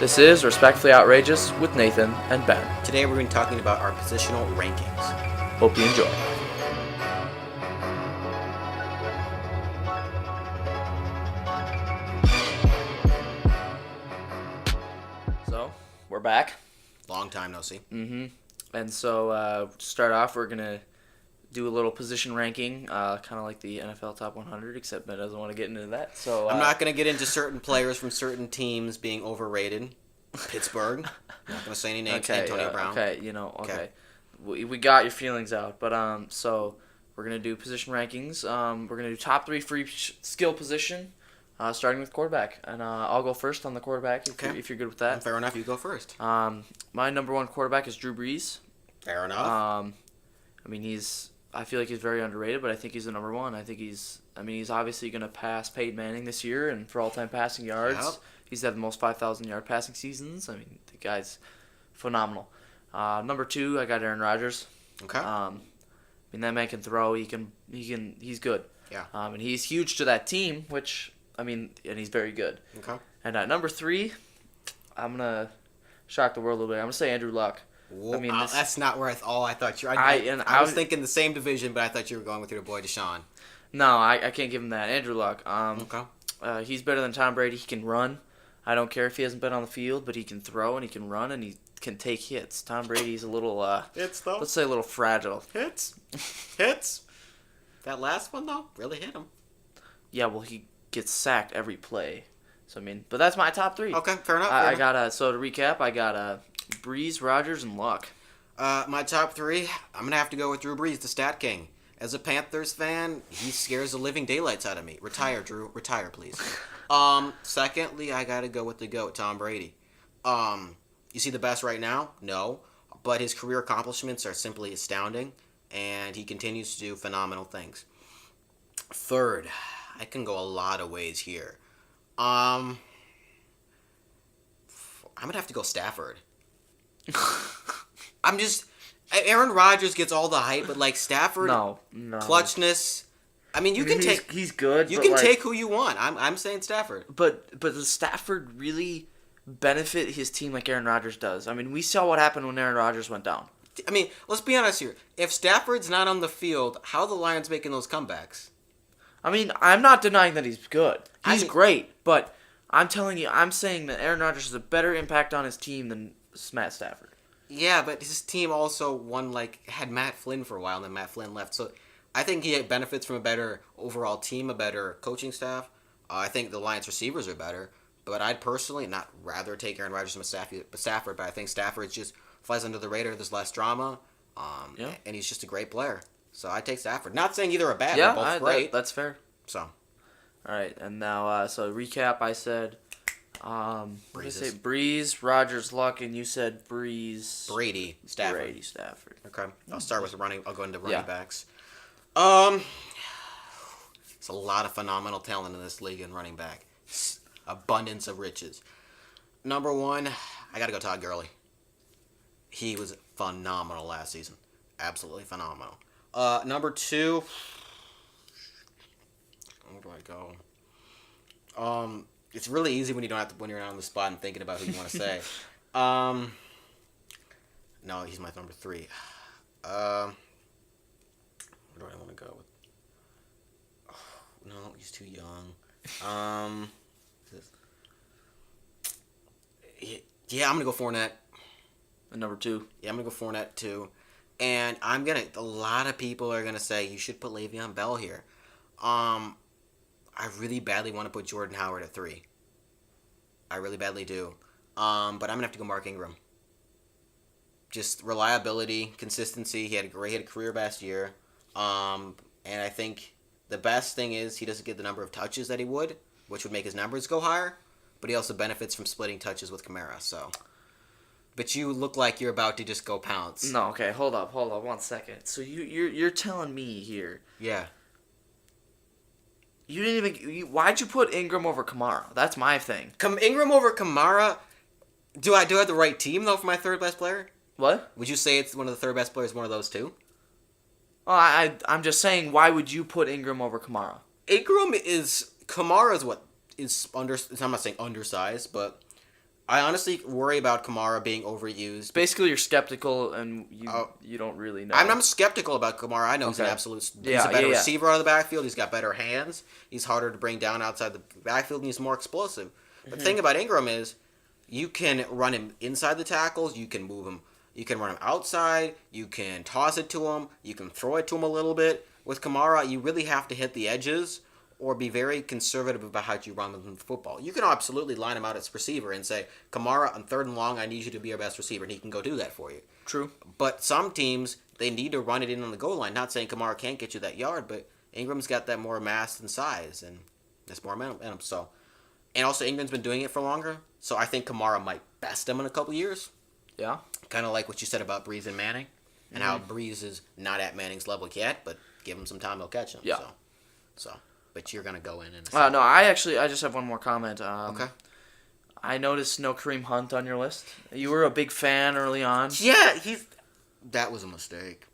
This is Respectfully Outrageous with Nathan and Ben. Today we're going to be talking about our positional rankings. Hope you enjoy. So, we're back. Long time no see. And so, to start off, we're going to do a little position ranking, kind of like the NFL Top 100, except Ben doesn't want to get into that. So I'm not going to get into certain players from certain teams being overrated. Pittsburgh. I'm not going to say any names. Okay, Antonio Brown. Okay, okay. We got your feelings out, but so we're gonna do position rankings. We're gonna do top three for each skill position, starting with quarterback, and I'll go first on the quarterback if you're good with that. Fair enough. You go first. My number one quarterback is Drew Brees. Fair enough. I mean I feel like he's very underrated, but I think he's the number one. I think he's obviously gonna pass Peyton Manning this year, and for all-time passing yards. Yep. He's had the most 5,000-yard passing seasons. I mean, the guy's phenomenal. Number two, I got Aaron Rodgers. Okay. That man can throw. He's good. Yeah. And he's huge to that team, and he's very good. Okay. And at number three, I'm gonna shock the world a little bit. I'm gonna say Andrew Luck. Whoa, that's not where I thought you. I was thinking the same division, but I thought you were going with your boy Deshaun. No, I can't give him that. Andrew Luck. Okay. He's better than Tom Brady. He can run. I don't care if he hasn't been on the field, but he can throw and he can run and he can take hits. Tom Brady's a little, hits though. Let's say a little fragile. Hits. That last one though really hit him. Yeah, well, he gets sacked every play. So but that's my top three. Okay, fair enough. I got so to recap, I got Brees, Rodgers, and Luck. My top three, I'm gonna have to go with Drew Brees, the Stat King. As a Panthers fan, he scares the living daylights out of me. Retire, Drew. Retire, please. Secondly, I gotta go with the GOAT, Tom Brady. You see the best right now? No. But his career accomplishments are simply astounding, and he continues to do phenomenal things. Third, I can go a lot of ways here. I'm gonna have to go Stafford. Aaron Rodgers gets all the hype, but like Stafford, No. clutchness. I mean, He's good. You can take who you want. I'm saying Stafford. But does Stafford really benefit his team like Aaron Rodgers does? I mean, we saw what happened when Aaron Rodgers went down. I mean, let's be honest here. If Stafford's not on the field, how are the Lions making those comebacks? I mean, I'm not denying that he's good. He's great, but I'm saying that Aaron Rodgers has a better impact on his team than Matt Stafford. Yeah, but his team also had Matt Flynn for a while, and then Matt Flynn left. So I think he benefits from a better overall team, a better coaching staff. I think the Lions receivers are better, but I'd personally not rather take Aaron Rodgers than Stafford. But I think Stafford just flies under the radar. There's less drama, and he's just a great player. So I take Stafford. Not saying either are bad. Yeah, they're both great. That's fair. So, all right, and now so recap. I said, what did I say? Brees, Rodgers, Luck, and you said Brees, Brady, Stafford. Okay, I'll start with running. I'll go into running backs. It's a lot of phenomenal talent in this league in running back. Abundance of riches. Number one, I gotta go Todd Gurley. He was phenomenal last season. Absolutely phenomenal. Number two, where do I go? It's really easy when you're not on the spot and thinking about who you want to say. No, he's my number three. Where do I want to go with? No, he's too young. Yeah, I'm gonna go Fournette. And number two. Yeah, I'm gonna go Fournette too. And a lot of people are gonna say you should put Le'Veon Bell here. I really badly want to put Jordan Howard at 3. I really badly do. But I'm gonna have to go Mark Ingram. Just reliability, consistency. He had a career best year. And I think the best thing is he doesn't get the number of touches that he would, which would make his numbers go higher. But he also benefits from splitting touches with Kamara. So, but you look like you're about to just go pounce. No, okay, hold up 1 second. So you're telling me here? Yeah. You didn't even. Why'd you put Ingram over Kamara? That's my thing. Ingram over Kamara. Do I have the right team though for my third best player? What? Would you say it's one of the third best players, one of those two? Well, I'm just saying, why would you put Ingram over Kamara? Kamara's what is I'm not saying undersized, but I honestly worry about Kamara being overused. Basically, you're skeptical and Oh. you don't really know. I'm skeptical about Kamara. I know he's an Okay. absolute. He's Yeah, a better yeah, yeah. receiver out of the backfield. He's got better hands. He's harder to bring down outside the backfield, and he's more explosive. But the thing about Ingram is, you can run him inside the tackles. You can move him. You can run him outside. You can toss it to him. You can throw it to him a little bit. With Kamara, you really have to hit the edges or be very conservative about how you run the football. You can absolutely line him out as receiver and say, Kamara, on 3rd and long, I need you to be our best receiver, and he can go do that for you. True. But some teams, they need to run it in on the goal line. Not saying Kamara can't get you that yard, but Ingram's got that more mass and size, and that's more momentum. So, and also Ingram's been doing it for longer, so I think Kamara might best him in a couple years. Yeah. Kind of like what you said about Breeze and Manning, and how Breeze is not at Manning's level yet, but give him some time, he'll catch him. Yeah. So, but you're gonna go in and. No, I just have one more comment. Okay. I noticed no Kareem Hunt on your list. You were a big fan early on. Yeah, that was a mistake.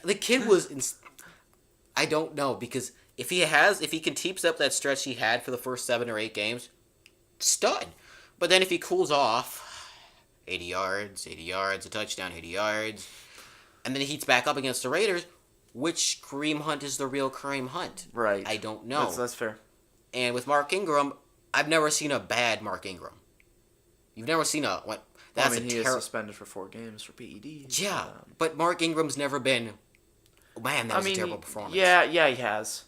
The kid was. I don't know, because if he can keep up that stretch he had for the first 7 or 8 games, stud. But then if he cools off, 80 yards, a touchdown, 80 yards, and then he heats back up against the Raiders, which Kareem Hunt is the real Kareem Hunt? Right. I don't know. That's fair. And with Mark Ingram, I've never seen a bad Mark Ingram. You've never seen a what? That's he is suspended for 4 games for PEDs. Yeah, but Mark Ingram's never been. Oh, man, that was a terrible performance. Yeah, he has.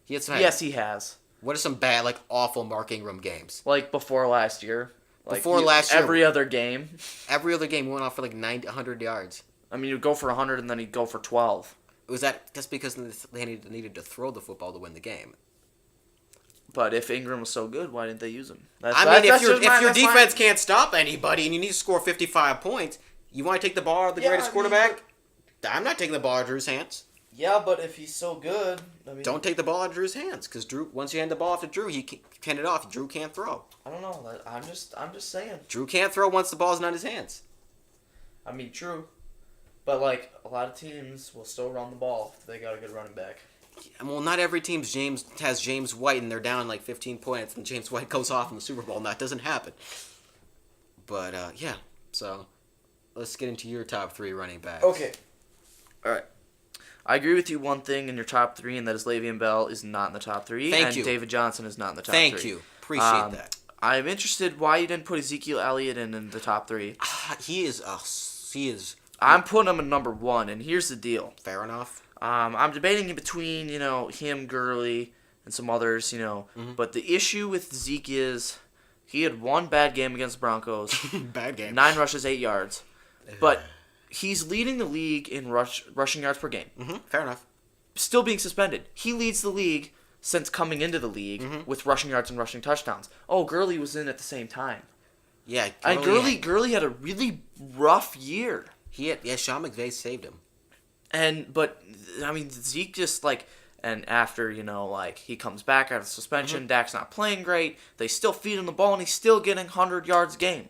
Yes, he has. What are some bad, awful Mark Ingram games? Like before last year. Last year, every other game. Every other game he went off for 100 yards. I mean, he'd go for 100 and then he'd go for 12. Was that just because they needed to throw the football to win the game? But if Ingram was so good, why didn't they use him? If your defense can't stop anybody and you need to score 55 points, you want to take the ball out of the greatest quarterback? I'm not taking the ball out of Drew's hands. Yeah, but if he's so good, don't take the ball out of Drew's hands, because Drew, once you hand the ball off to Drew, he can't hand it off. Drew can't throw. I don't know. I'm just saying. Drew can't throw once the ball's not in his hands. I mean, true. But a lot of teams will still run the ball if they got a good running back. Well, not every team has James White and they're down 15 points and James White goes off in the Super Bowl, and that doesn't happen. But yeah, so let's get into your top 3 running backs. Okay. All right. I agree with you one thing in your top 3, and that is Le'Veon Bell is not in the top 3. Thank you. And David Johnson is not in the top 3. Thank you. Appreciate that. I'm interested why you didn't put Ezekiel Elliott in the top 3. He is. I'm putting him in number 1, and here's the deal. Fair enough. I'm debating in between, him, Gurley, and some others, But the issue with Zeke is he had 1 bad game against the Broncos. Bad game. 9 rushes, 8 yards. But he's leading the league in rushing yards per game. Mm-hmm. Fair enough. Still being suspended. He leads the league since coming into the league with rushing yards and rushing touchdowns. Oh, Gurley was in at the same time. Yeah. Gurley had a really rough year. Sean McVay saved him. But Zeke just and after, he comes back out of suspension, Dak's not playing great, they still feed him the ball, and he's still getting 100 yards a game.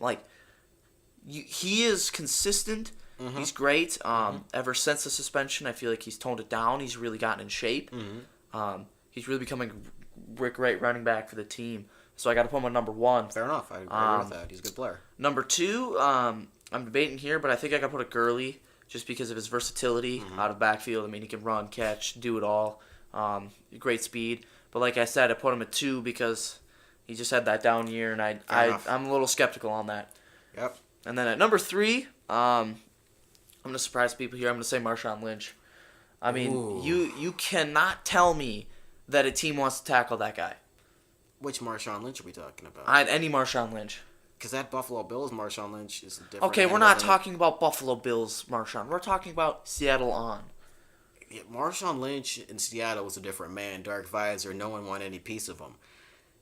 He is consistent. He's great. Ever since the suspension, I feel like he's toned it down. He's really gotten in shape. He's really becoming a great running back for the team. So I got to put him on number 1. Fair enough. I agree with that. He's a good player. Number 2, I'm debating here, but I think I got to put a Gurley just because of his versatility out of backfield. He can run, catch, do it all. Great speed. But like I said, I put him at 2 because he just had that down year, and I'm a little skeptical on that. Yep. And then at number 3, I'm going to surprise people here. I'm going to say Marshawn Lynch. You cannot tell me that a team wants to tackle that guy. Which Marshawn Lynch are we talking about? Any Marshawn Lynch. Because that Buffalo Bills Marshawn Lynch is different. Okay, we're not talking about Buffalo Bills Marshawn. We're talking about Seattle on. Yeah, Marshawn Lynch in Seattle was a different man. Dark visor, no one wanted any piece of him.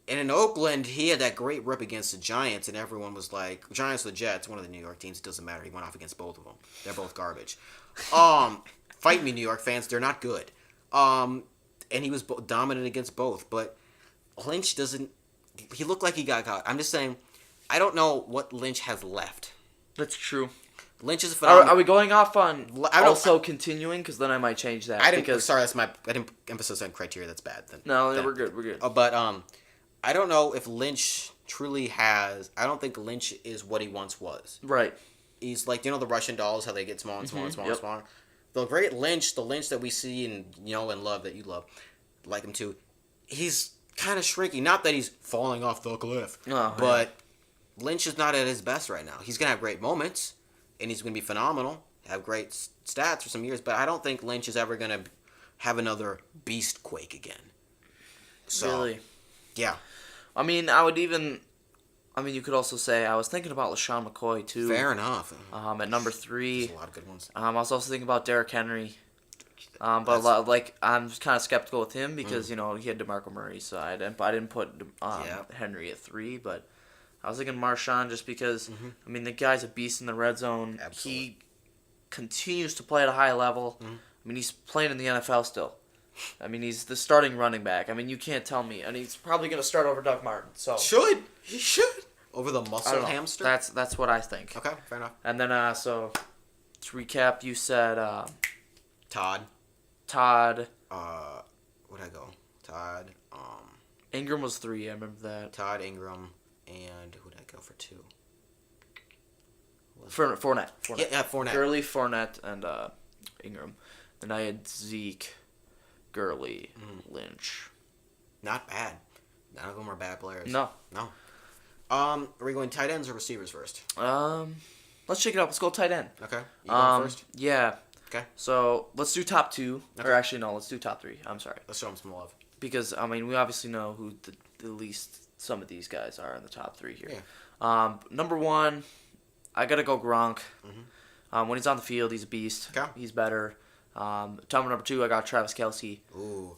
And in Oakland, he had that great rip against the Giants, and everyone was like, Giants or the Jets, one of the New York teams, it doesn't matter. He went off against both of them. They're both garbage. Fight me, New York fans. They're not good. And he was dominant against both. But Lynch doesn't... He looked like he got caught. I'm just saying, I don't know what Lynch has left. That's true. Lynch is a phenomenal... Are we going off on continuing? Because then I might change that. I didn't emphasize on criteria. That's bad. Then. No, we're good. We're good. But I don't know if Lynch truly has. I don't think Lynch is what he once was. Right. He's like, the Russian dolls, how they get smaller and smaller and smaller and Yep. smaller. The great Lynch, the Lynch that we see and and love, that you love, like him too. He's kind of shrinking. Not that he's falling off the cliff, Oh, but Lynch is not at his best right now. He's gonna have great moments, and he's gonna be phenomenal, have great stats for some years. But I don't think Lynch is ever gonna have another beast quake again. So, Really. yeah, I mean, you could also say I was thinking about LaShawn McCoy too. fair enough. At number 3. There's a lot of good ones. I was also thinking about Derrick Henry. But That's- I'm kind of skeptical with him because he had DeMarco Murray, so I didn't put Henry at 3. But I was thinking Marshawn just because the guy's a beast in the red zone. Absolutely. He continues to play at a high level. He's playing in the NFL still. He's the starting running back. You can't tell me, and he's probably going to start over Doug Martin. So He should over the I don't muscle know. hamster. That's what I think. Okay, fair enough. And then so to recap, you said Todd. Where'd I go? Todd. Ingram was 3. I remember that. Todd Ingram, and who'd I go for 2? Fournette. Yeah, Fournette. Gurley, Fournette, and Ingram. Then I had Zeke, Gurley, Lynch. Not bad. None of them are bad players. No. Are we going tight ends or receivers first? Let's shake it up. Let's go tight end. Okay. You going first? Yeah. Okay. So let's do top 2. Okay. Or actually, no. Let's do top 3. I'm sorry. Let's show them some love. Because we obviously know who at least some of these guys are in the top 3 here. Yeah. Number 1, I gotta go Gronk. When he's on the field, he's a beast. Okay. He's better. Number 2, I got Travis Kelce. Ooh.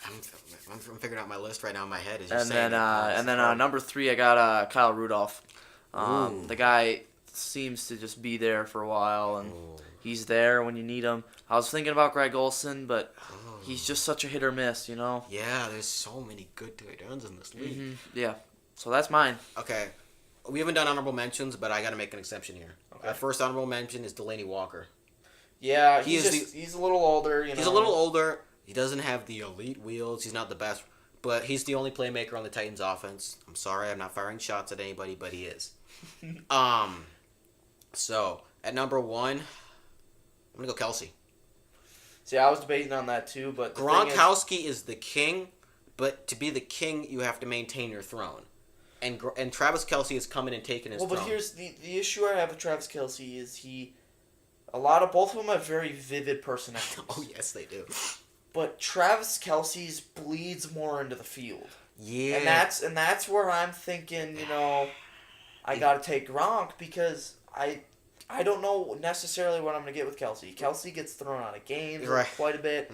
I'm figuring out my list right now in my head. And then number 3, I got Kyle Rudolph. Ooh. The guy seems to just be there for a while, and he's there when you need him. I was thinking about Greg Olsen, but he's just such a hit or miss, Yeah, there's so many good tight ends in this league. Yeah. So that's mine. Okay. We haven't done honorable mentions, but I got to make an exception here. Okay. Our first honorable mention is Delaney Walker. Yeah, he's a little older. He's a little older. He doesn't have the elite wheels. He's not the best, but he's the only playmaker on the Titans offense. I'm sorry, I'm not firing shots at anybody, but he is. So at number 1, I'm gonna go Kelsey. See, I was debating on that too, but the thing Gronkowski is the king, but to be the king, you have to maintain your throne. And Travis Kelce is coming and taking his throne. But here's the issue I have with Travis Kelce is both of them have very vivid personalities. Oh yes, they do. But Travis Kelce's bleeds more into the field. Yeah. And that's where I'm thinking, I gotta take Gronk because I don't know necessarily what I'm gonna get with Kelce. Kelce gets thrown out of games quite a bit.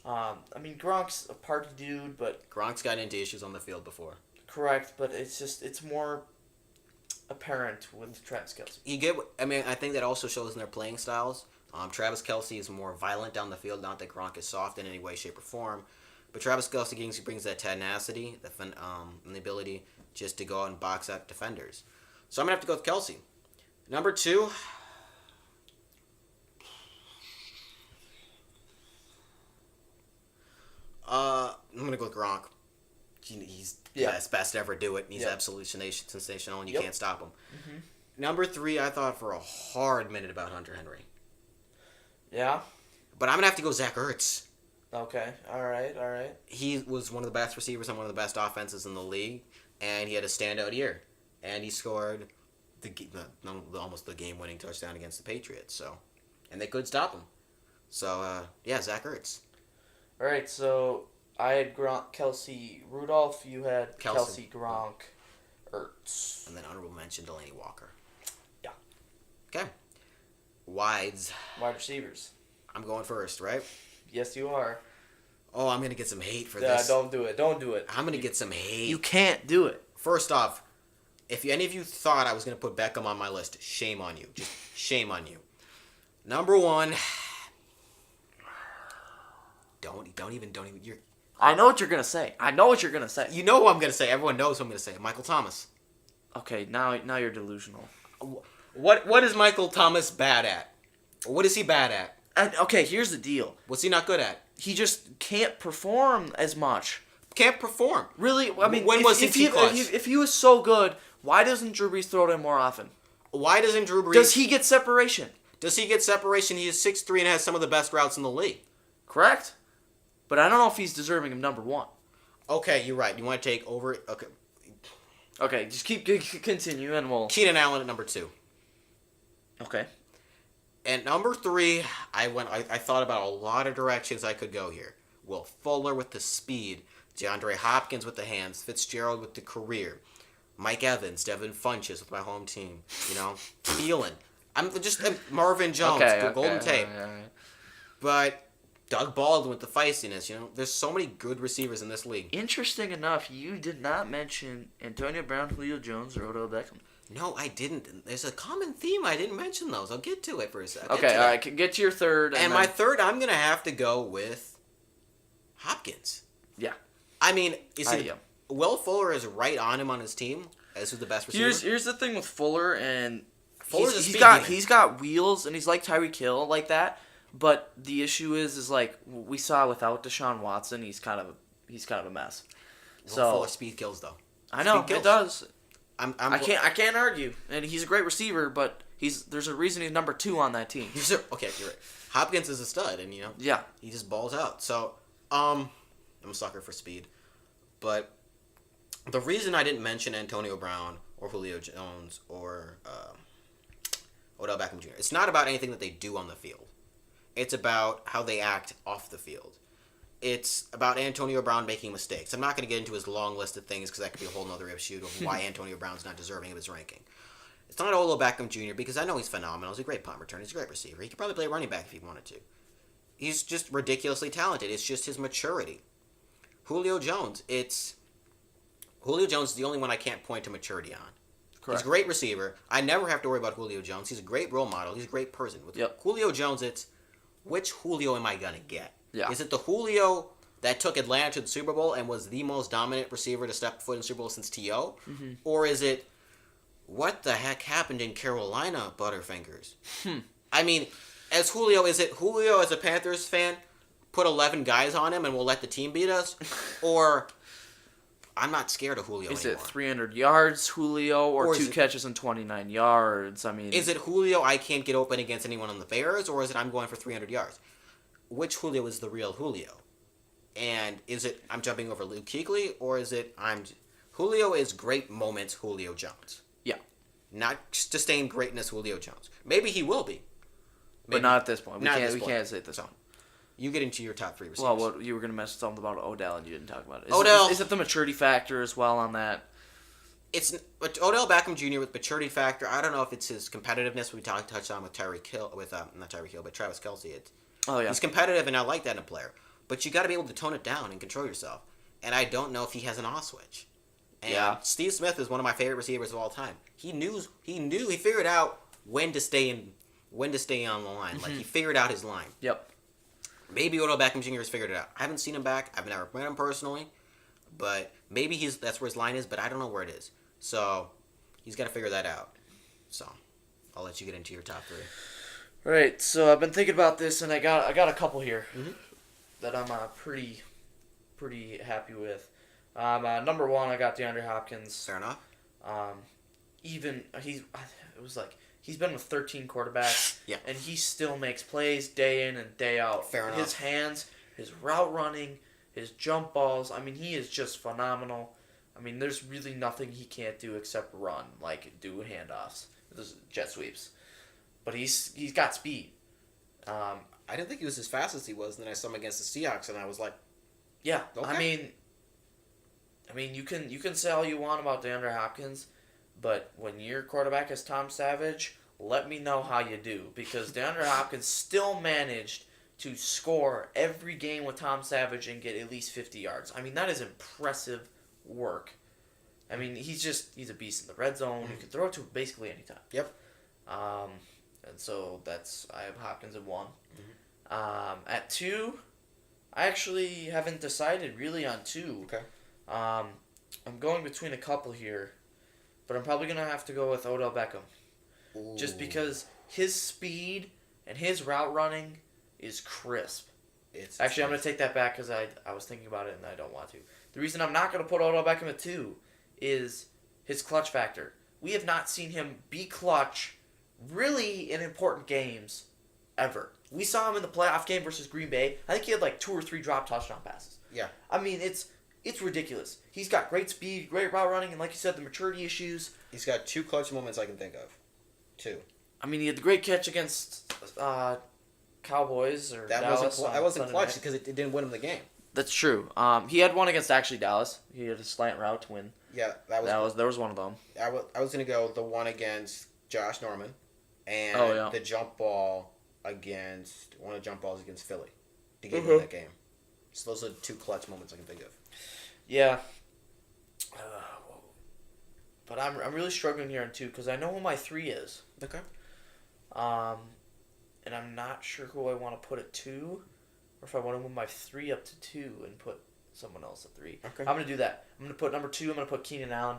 Gronk's a party dude, but Gronk's gotten into issues on the field before. Correct, but it's more apparent with Travis Kelce. I think that also shows in their playing styles. Travis Kelce is more violent down the field. Not that Gronk is soft in any way, shape, or form, but Travis Kelce brings that tenacity, and the ability just to go out and box out defenders. So I'm gonna have to go with Kelce. Number 2. I'm gonna go with Gronk. He's best to ever do it. He's absolutely sensational, and you can't stop him. Number 3, I thought for a hard minute about Hunter Henry. Yeah? But I'm going to have to go Zach Ertz. Okay. All right. He was one of the best receivers and one of the best offenses in the league, and he had a standout year. And he scored almost the game-winning touchdown against the Patriots. And they could stop him. So, Zach Ertz. All right, so I had Gronk, Kelce, Rudolph. You had Kelce, Gronk, Ertz. And then honorable mention, Delaney Walker. Yeah. Okay. Wide receivers. I'm going first, right? Yes, you are. Oh, I'm going to get some hate for this. Don't do it. Don't do it. I'm going to get some hate. You can't do it. First off, if any of you thought I was going to put Beckham on my list, shame on you. Just shame on you. Number 1. Don't even. I know what you're going to say. You know who I'm going to say. Everyone knows who I'm going to say. Michael Thomas. Okay, now you're delusional. What is Michael Thomas bad at? What is he bad at? Okay, here's the deal. What's he not good at? He just can't perform as much. can't perform. Really? I mean, When was he clutch? if he was so good, why doesn't Drew Brees throw it in more often? Why doesn't Drew Brees... Does he get separation? Does he get separation? He is 6'3" and has some of the best routes in the league. Correct. But I don't know if he's deserving of number 1. Okay, you're right. You want to take over... Okay. Okay, just continue and we'll... Keenan Allen at number 2. Okay. And number 3, I thought about a lot of directions I could go here. Will Fuller with the speed, DeAndre Hopkins with the hands, Fitzgerald with the career, Mike Evans, Devin Funchess with my home team, Thielen. Marvin Jones, the Golden Tape. Right. But Doug Baldwin with the feistiness, there's so many good receivers in this league. Interesting enough, you did not mention Antonio Brown, Julio Jones, or Odell Beckham. No, I didn't. There's a common theme. I didn't mention those. I'll get to it for a second. Okay, all right. Get to your third. And my third, I'm going to have to go with Hopkins. Yeah. I mean, Will Fuller is right on him on his team as who's the best receiver. Here's the thing with Fuller, and Fuller's he's got wheels, and he's like Tyreek Hill like that. But the issue is like we saw without Deshaun Watson, he's kind of a mess. Fuller speed kills though. I know it does. I can't argue, and he's a great receiver, but there's a reason he's number 2 on that team. Okay, you're right. Hopkins is a stud, and yeah, he just balls out. So I'm a sucker for speed, but the reason I didn't mention Antonio Brown or Julio Jones or Odell Beckham Jr. It's not about anything that they do on the field. It's about how they act off the field. It's about Antonio Brown making mistakes. I'm not going to get into his long list of things because that could be a whole other issue of why Antonio Brown's not deserving of his ranking. It's not Odell Beckham Jr. because I know he's phenomenal. He's a great punt returner. He's a great receiver. He could probably play running back if he wanted to. He's just ridiculously talented. It's just his maturity. Julio Jones is the only one I can't point to maturity on. Correct. He's a great receiver. I never have to worry about Julio Jones. He's a great role model. He's a great person. With Julio Jones, it's which Julio am I going to get? Yeah. Is it the Julio that took Atlanta to the Super Bowl and was the most dominant receiver to step foot in the Super Bowl since T.O.? Mm-hmm. Or is it, what the heck happened in Carolina, Butterfingers? I mean, is it Julio as a Panthers fan, put 11 guys on him and we'll let the team beat us? Or, I'm not scared of Julio anymore. Is it 300 yards, Julio, or 2 catches and 29 yards? I mean... Is it Julio, I can't get open against anyone on the Bears, or is it I'm going for 300 yards? Which Julio is the real Julio? And is it I'm jumping over Luke Kuechly, or is it Julio is great moments Julio Jones? Yeah. Not sustained greatness Julio Jones. Maybe he will be. But not at this point. We can't say it this point. You get into your top 3 receivers. Well, you were going to mention something about Odell, and you didn't talk about it. Is it the maturity factor as well on that? It's Odell Beckham Jr. with maturity factor. I don't know if it's his competitiveness we touched on with Tyreek Hill, not Tyreek Hill, but Travis Kelce. He's competitive, and I like that in a player. But you got to be able to tone it down and control yourself. And I don't know if he has an off switch. And Steve Smith is one of my favorite receivers of all time. He figured out when to stay on the line. Mm-hmm. Like he figured out his line. Yep. Maybe Odell Beckham Jr. has figured it out. I haven't seen him back. I've never met him personally, but maybe that's where his line is. But I don't know where it is. So he's got to figure that out. So I'll let you get into your top 3. All right. So I've been thinking about this, and I got a couple here that I'm pretty happy with. Number 1, I got DeAndre Hopkins. Fair enough. He's been with 13 quarterbacks, and he still makes plays day in and day out. Fair enough. His hands, his route running, his jump balls, I mean, he is just phenomenal. I mean, there's really nothing he can't do except run, like do handoffs, those jet sweeps. But he's got speed. I didn't think he was as fast as he was, and then I saw him against the Seahawks, and I was like, yeah, okay. I mean, you can say all you want about DeAndre Hopkins, but when your quarterback is Tom Savage, let me know how you do. Because DeAndre Hopkins still managed to score every game with Tom Savage and get at least 50 yards. I mean, that is impressive work. I mean, he's a beast in the red zone. You can throw it to basically any time. Yep. And so I have Hopkins at 1. At 2, I actually haven't decided really on 2. Okay. I'm going between a couple here, but I'm probably going to have to go with Odell Beckham. Ooh. Just because his speed and his route running is crisp. I'm going to take that back because I was thinking about it and I don't want to. The reason I'm not going to put Odell Beckham at 2 is his clutch factor. We have not seen him be clutch really in important games ever. We saw him in the playoff game versus Green Bay. I think he had like 2 or 3 drop touchdown passes. Yeah. I mean, it's ridiculous. He's got great speed, great route running, and like you said, the maturity issues. He's got 2 clutch moments I can think of. 2. I mean, he had the great catch against Cowboys or Dallas. That wasn't Sunday clutch night. because it didn't win him the game. That's true. He had one against actually Dallas. He had a slant route to win. Yeah, There was one of them. I was gonna go the one against Josh Norman, and the jump ball against one of the jump balls against Philly to get in that game. So those are the 2 clutch moments I can think of. Yeah. But I'm really struggling here on 2 because I know who my 3 is. Okay. And I'm not sure who I want to put at 2, or if I want to move my 3 up to 2 and put someone else at 3. Okay. I'm gonna do that. I'm gonna put number 2. I'm gonna put Keenan Allen.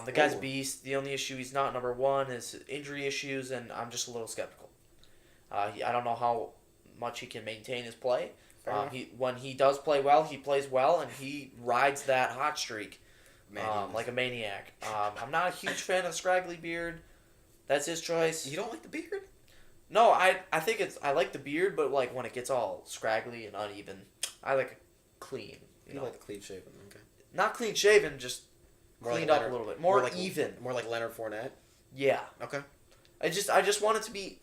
The guy's beast. The only issue he's not number 1 is injury issues, and I'm just a little skeptical. I don't know how much he can maintain his play. When he does play well, he plays well, and he rides that hot streak like a maniac. I'm not a huge fan of scraggly beard. That's his choice. You don't like the beard? No, I think I like the beard, but like when it gets all scraggly and uneven, I like it clean. You like the clean shaven, okay. Not clean shaven, just cleaned up a little bit. More even. More like Leonard Fournette? Yeah. Okay. I just want it to be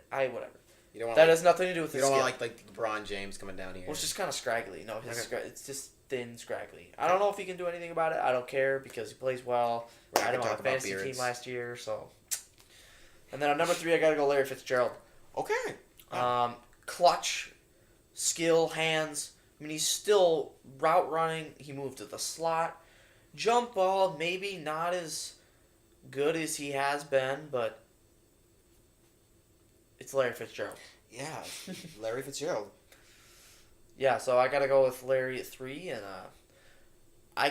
whatever. You don't want that has nothing to do with his You don't skill. want like LeBron James coming down here. Well, it's just kind of scraggly. No, it's just thin, scraggly. I don't know if he can do anything about it. I don't care because he plays well. I had him on a fantasy team last year, so. And then on number 3, I gotta go Larry Fitzgerald. Okay. Clutch, skill, hands. I mean, he's still route running. He moved to the slot. Jump ball, maybe not as good as he has been, but it's Larry Fitzgerald. Yeah, Larry Fitzgerald. Yeah, so I gotta go with Larry at 3, and I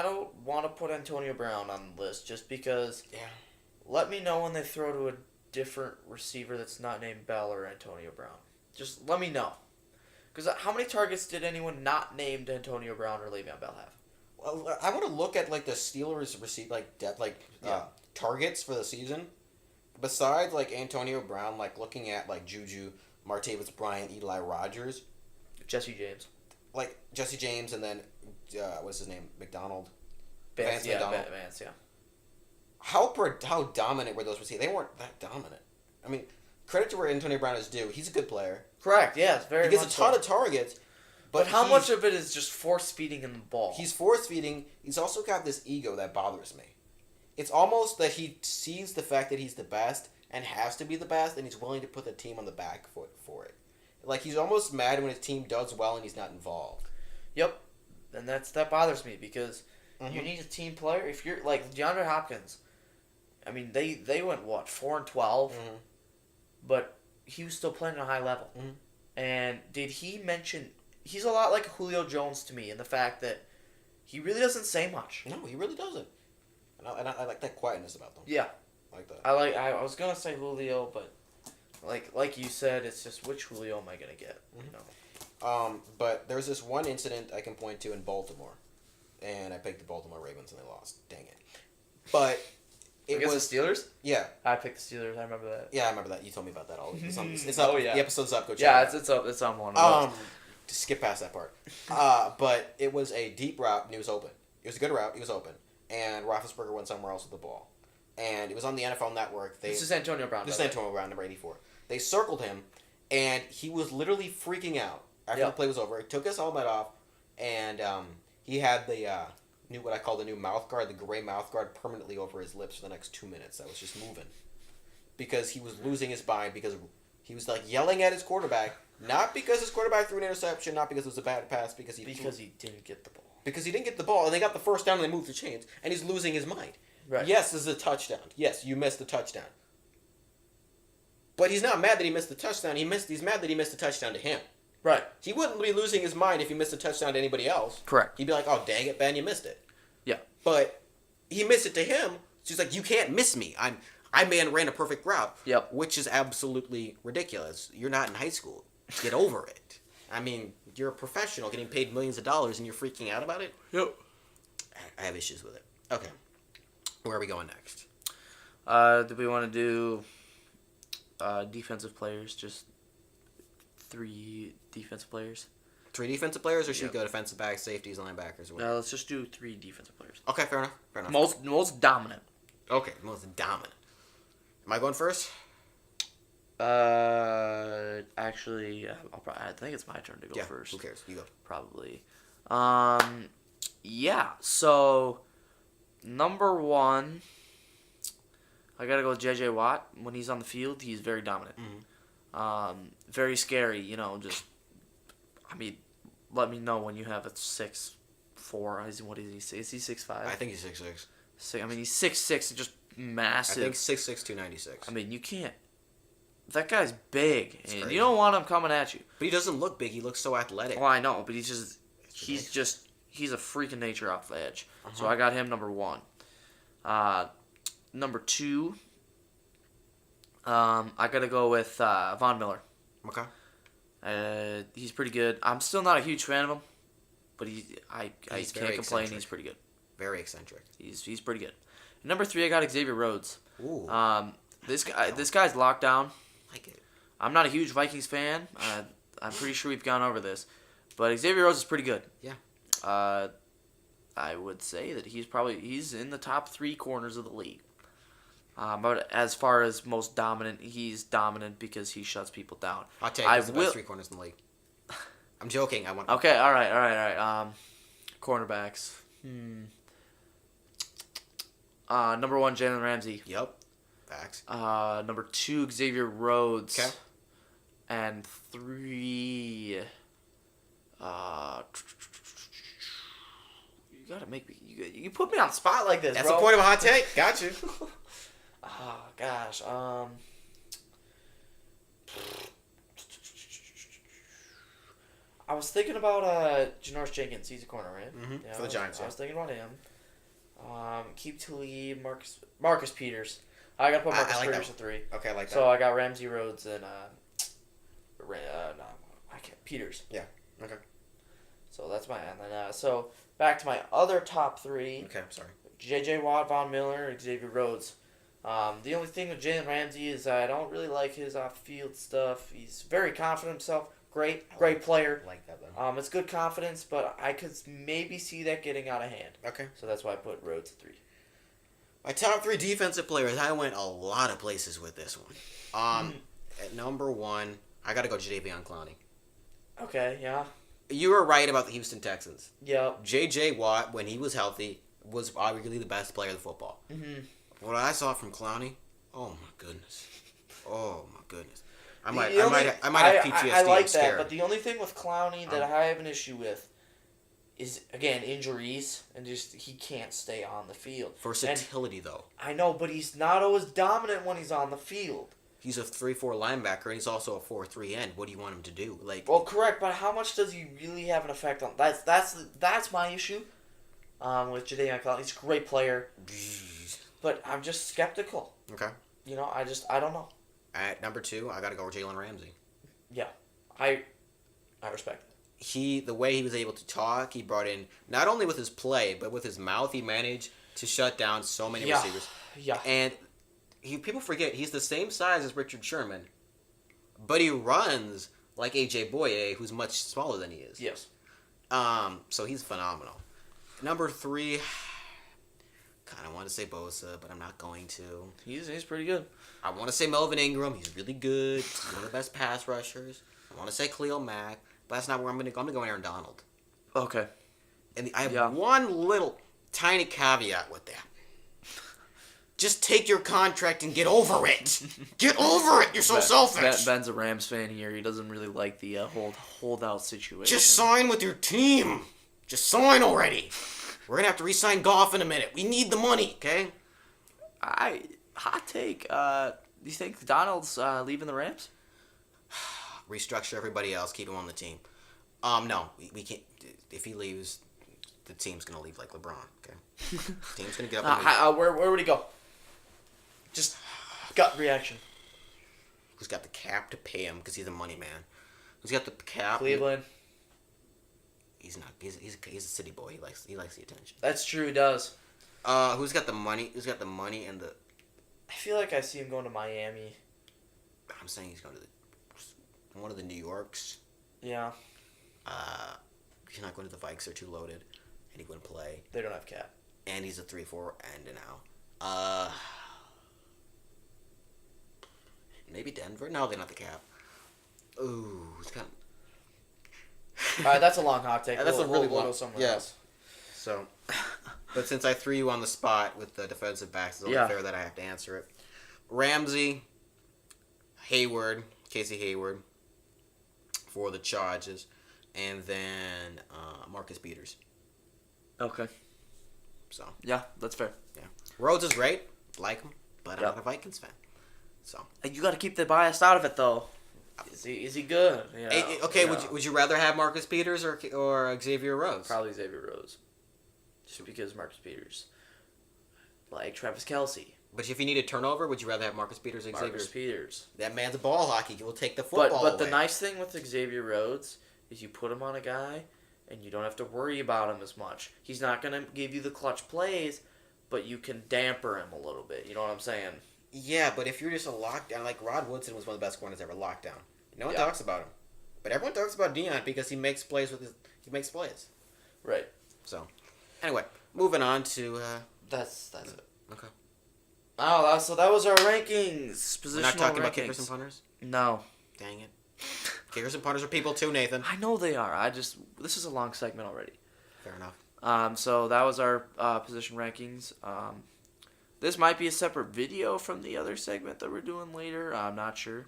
don't want to put Antonio Brown on the list just because. Yeah. Let me know when they throw to a different receiver that's not named Bell or Antonio Brown. Just let me know. Because how many targets did anyone not named Antonio Brown or Le'Veon Bell have? Well, I want to look at like the Steelers targets for the season. Besides like Antonio Brown, like looking at like Juju, Martavis Bryant, Eli Rogers, Jesse James, like Jesse James, and then what's his name? McDonald. Vance McDonald. How dominant were those receivers? They weren't that dominant. I mean, credit to where Antonio Brown is due. He's a good player. Correct. Yes, very. He gets a ton of targets. But how much of it is just force feeding him the ball? He's force feeding. He's also got this ego that bothers me. It's almost that he sees the fact that he's the best and has to be the best, and he's willing to put the team on the back foot for it. Like he's almost mad when his team does well and he's not involved. Yep, and that bothers me because you need a team player. If you're like DeAndre Hopkins, I mean they went 4-12, but he was still playing at a high level. And did he mention? He's a lot like Julio Jones to me in the fact that he really doesn't say much. No, he really doesn't. And I like that quietness about them. Yeah, I like that. I was gonna say Julio, but like you said, it's just which Julio am I gonna get? You know. But there's this one incident I can point to in Baltimore, and I picked the Baltimore Ravens and they lost. Dang it! But it was the Steelers. Yeah, I picked the Steelers. I remember that. Yeah, I remember that. You told me about that. It's up. Yeah. The episode's up. Go check. Yeah, it out. it's up. It's on one of those. Just skip past that part. But it was a deep route and he was open. It was a good route. He was open. And Roethlisberger went somewhere else with the ball. And it was on the NFL Network. This is Antonio Brown. This is Antonio Brown, number 84. They circled him, and he was literally freaking out after the play was over. He took his helmet off, and he had the what I call the new mouth guard, the gray mouth guard, permanently over his lips for the next 2 minutes. That was just moving. Because he was losing his mind, because he was like yelling at his quarterback, not because his quarterback threw an interception, not because it was a bad pass, because he didn't get the ball. Because he didn't get the ball, and they got the first down, and they moved the chains, and he's losing his mind. Right. Yes, this is a touchdown. Yes, you missed the touchdown. But he's not mad that he missed the touchdown. He's mad that he missed the touchdown to him. Right. He wouldn't be losing his mind if he missed a touchdown to anybody else. Correct. He'd be like, oh, dang it, Ben, you missed it. Yeah. But he missed it to him. She's like, you can't miss me. I ran a perfect route. Yep. Which is absolutely ridiculous. You're not in high school. Get over it. I mean, you're a professional getting paid millions of dollars and you're freaking out about it? Yep. I have issues with it. Okay. Where are we going next? Do we want to do defensive players? Just 3 defensive players? 3 defensive players, or should we go defensive backs, safeties, linebackers? Or Let's just do 3 defensive players. Okay, fair enough. Fair enough. Most dominant. Okay, most dominant. Am I going first? Actually, I think it's my turn to go first. Who cares? You go. Probably. Yeah. So, number 1, I gotta go with J.J. Watt. When he's on the field, he's very dominant. Mm-hmm. Very scary. Let me know when you have a 6'4". What is he? Is he 6'5"? I think he's 6'6". He's 6'6", just massive. I think 6'6", 296. You can't. That guy's big, and crazy. you don't want him coming at you. But he doesn't look big. He looks so athletic. Well, I know, but he's a freak of nature off the edge. So I got him number 1. Number 2, I gotta go with Von Miller. Okay. He's pretty good. I'm still not a huge fan of him, but I He's can't very complain. eccentric. He's pretty good. Very eccentric. He's pretty good. And number 3, I got Xavier Rhodes. Ooh. This guy's locked down. Like it. I'm not a huge Vikings fan. I'm pretty sure we've gone over this, but Xavier Rhodes is pretty good. Yeah. I would say that he's in the top 3 corners of the league. But as far as most dominant, he's dominant because he shuts people down. I'll take he's the best 3 corners in the league. I'm joking. I want. Okay, all right. Cornerbacks. Number 1, Jalen Ramsey. Yep. Facts. Number 2, Xavier Rhodes. Okay. And 3. You gotta make me. You put me on the spot like this, That's bro. the point of a hot take. Got you. Oh gosh. I was thinking about Janoris Jenkins. He's a corner, right? Mm-hmm. For the Giants. I was thinking about him. Keep Talib, Marcus Peters. I gotta put Marcus like Peters that. at 3. Okay, I like that. So I got Ramsey, Rhodes, and Peters. Yeah. Okay. So that's my and then so back to my other top 3. Okay, I'm sorry. J.J. Watt, Von Miller, and Xavier Rhodes. The only thing with Jalen Ramsey is I don't really like his off-field stuff. He's very confident in himself. Great player. I like that though. It's good confidence, but I could maybe see that getting out of hand. Okay. So that's why I put Rhodes at 3. My top 3 defensive players. I went a lot of places with this one. At number 1, I gotta go Jadeveon Clowney. Okay. Yeah. You were right about the Houston Texans. Yep. J.J. Watt, when he was healthy, was arguably the best player of the football. Mm-hmm. What I saw from Clowney, oh my goodness. I might have PTSD. I like I'm scared. that, but the only thing with Clowney that I have an issue with is, again, injuries, and just he can't stay on the field. Versatility, though. I know, but he's not always dominant when he's on the field. He's a 3-4 linebacker, and he's also a 4-3 end. What do you want him to do? Well, correct, but how much does he really have an effect on? That's my issue. With Jadeveon Clowney, he's a great player, but I'm just skeptical. Okay. I don't know. At number 2, I gotta go with Jalen Ramsey. Yeah, I respect it. The way he was able to talk, he brought in, not only with his play, but with his mouth, he managed to shut down so many receivers. Yeah. And people forget, he's the same size as Richard Sherman, but he runs like AJ Boye, who's much smaller than he is. Yes. So he's phenomenal. Number 3, kind of want to say Bosa, but I'm not going to. He's pretty good. I want to say Melvin Ingram. He's really good. He's one of the best pass rushers. I want to say Khalil Mack, but that's not where I'm going to go. I'm going to go Aaron Donald. Okay. And I have one little tiny caveat with that. Just take your contract and get over it. Get over it. You're so selfish. Ben's a Rams fan here. He doesn't really like the holdout situation. Just sign with your team. Just sign already. We're going to have to re-sign Goff in a minute. We need the money, okay? Hot take. Do you think Donald's leaving the Rams? Restructure everybody else. Keep him on the team. No, we can't. If he leaves, the team's going to leave like LeBron, okay? The team's going to get up. Where would he go? Just gut reaction. Who's got the cap to pay him because he's a money man. Who's got the cap? Cleveland. He's not. He's a city boy. He likes the attention. That's true. He does. Who's got the money? Who's got the money and the? I feel like I see him going to Miami. I'm saying he's going to one of the New Yorks. Yeah. He's not going to the Vikes. They're too loaded, and he wouldn't play. They don't have cap. And he's a 3-4 end now. Maybe Denver. No, they don't have the cap. Ooh, he's got. All right, that's a long hot take. That's a really we'll long. go somewhere Yeah. else. So, but since I threw you on the spot with the defensive backs, it's only fair that I have to answer it. Ramsey, Hayward, Casey Hayward, for the Chargers, and then Marcus Peters. Okay. So Yeah, that's fair. yeah, Rhodes is great, like him, but I'm not a Vikings fan. So You got to keep the bias out of it, though. Is he good? You know, okay, would you rather have Marcus Peters or Xavier Rhodes? Probably Xavier Rhodes. Just because Marcus Peters, like Travis Kelce. But if you need a turnover, would you rather have Marcus Peters or Xavier? Marcus Peters. That man's a ball hockey. He will take the football But away. the nice thing with Xavier Rhodes is you put him on a guy, and you don't have to worry about him as much. He's not gonna give you the clutch plays, but you can damper him a little bit. You know what I'm saying? Yeah, but if you're just a lockdown, like Rod Woodson was one of the best corners ever locked down. No one talks about him, but everyone talks about Dion because he makes plays he makes plays. Right. So, anyway, moving on to That's it. okay. Oh, so that was our rankings. Positional We're not talking rankings. about kickers and punters. No. Dang it. Kickers and punters are people too, Nathan. I know they are. This is a long segment already. Fair enough. So that was our position rankings. This might be a separate video from the other segment that we're doing later. I'm not sure.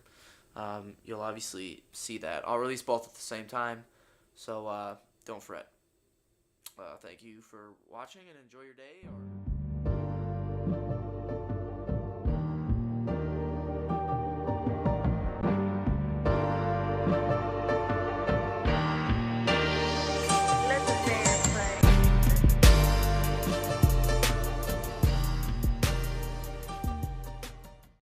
You'll obviously see that. I'll release both at the same time, so don't fret. Thank you for watching and enjoy your day. Or